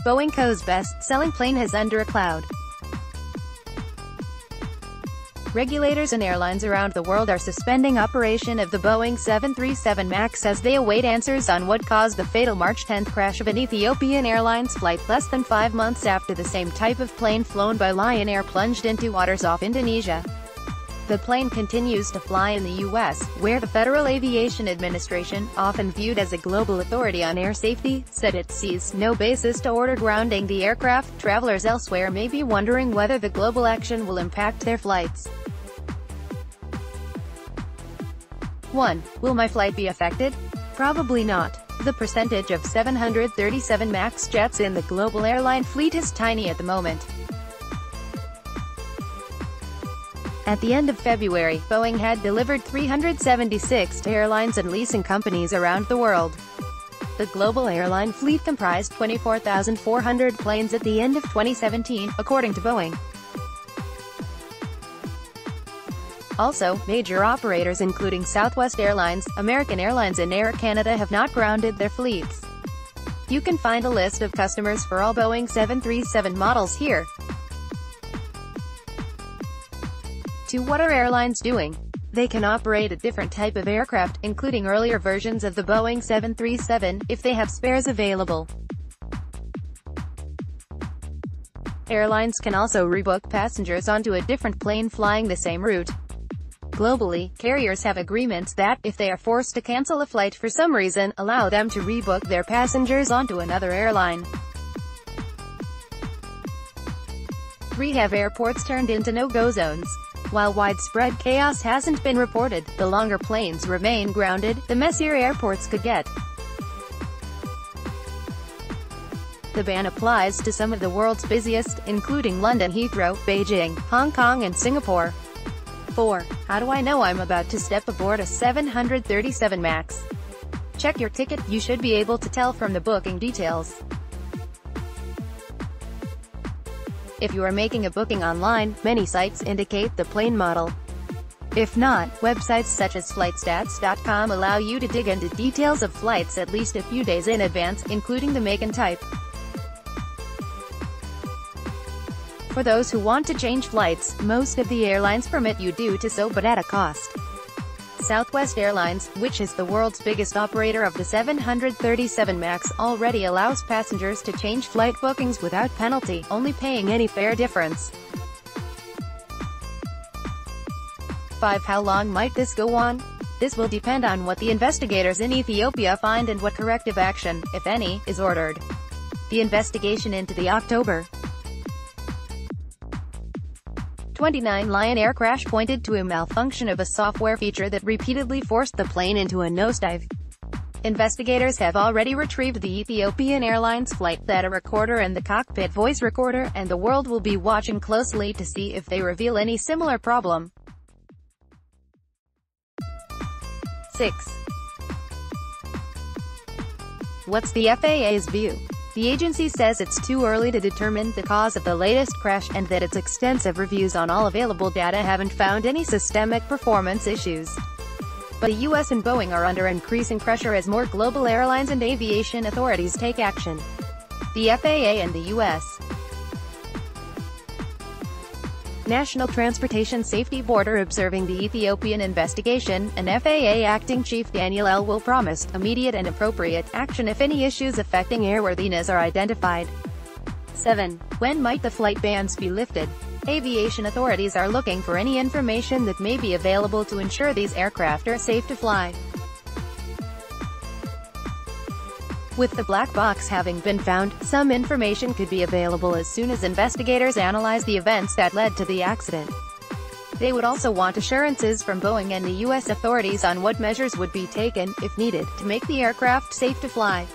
Boeing Co's best-selling plane has under a cloud. Regulators and airlines around the world are suspending operation of the Boeing 737 MAX as they await answers on what caused the fatal March 10 crash of an Ethiopian Airlines flight less than 5 months after the same type of plane flown by Lion Air plunged into waters off Indonesia. The plane continues to fly in the U.S., where the Federal Aviation Administration, often viewed as a global authority on air safety, said it sees no basis to order grounding the aircraft. Travelers elsewhere may be wondering whether the global action will impact their flights. 1. Will my flight be affected? Probably not. The percentage of 737 MAX jets in the global airline fleet is tiny at the moment. At the end of February, Boeing had delivered 376 to airlines and leasing companies around the world. The global airline fleet comprised 24,400 planes at the end of 2017, according to Boeing. Also, major operators including Southwest Airlines, American Airlines and Air Canada have not grounded their fleets. You can find a list of customers for all Boeing 737 models here. 2. What are airlines doing? They can operate a different type of aircraft, including earlier versions of the Boeing 737, if they have spares available. Airlines can also rebook passengers onto a different plane flying the same route. Globally, carriers have agreements that, if they are forced to cancel a flight for some reason, allow them to rebook their passengers onto another airline. 3. Have airports turned into no-go zones? While widespread chaos hasn't been reported, the longer planes remain grounded, the messier airports could get. The ban applies to some of the world's busiest, including London Heathrow, Beijing, Hong Kong and Singapore. 4. How do I know I'm about to step aboard a 737 MAX? Check your ticket. You should be able to tell from the booking details. If you are making a booking online, many sites indicate the plane model. If not, websites such as flightstats.com allow you to dig into details of flights at least a few days in advance, including the make and type. For those who want to change flights, most of the airlines permit you to so, but at a cost. Southwest Airlines, which is the world's biggest operator of the 737 MAX, already allows passengers to change flight bookings without penalty, only paying any fare difference. 5. How long might this go on? This will depend on what the investigators in Ethiopia find and what corrective action, if any, is ordered. The investigation into the October 29 Lion Air crash pointed to a malfunction of a software feature that repeatedly forced the plane into a nosedive. Investigators have already retrieved the Ethiopian Airlines flight data recorder and the cockpit voice recorder, and the world will be watching closely to see if they reveal any similar problem. 6. What's the FAA's view? The agency says it's too early to determine the cause of the latest crash, and that its extensive reviews on all available data haven't found any systemic performance issues. But the U.S. and Boeing are under increasing pressure as more global airlines and aviation authorities take action. The FAA and the U.S. National Transportation Safety Board are observing the Ethiopian investigation, and FAA Acting Chief Daniel L. will promise immediate and appropriate action if any issues affecting airworthiness are identified. 7. When might the flight bans be lifted? Aviation authorities are looking for any information that may be available to ensure these aircraft are safe to fly. With the black box having been found, some information could be available as soon as investigators analyze the events that led to the accident. They would also want assurances from Boeing and the U.S. authorities on what measures would be taken, if needed, to make the aircraft safe to fly.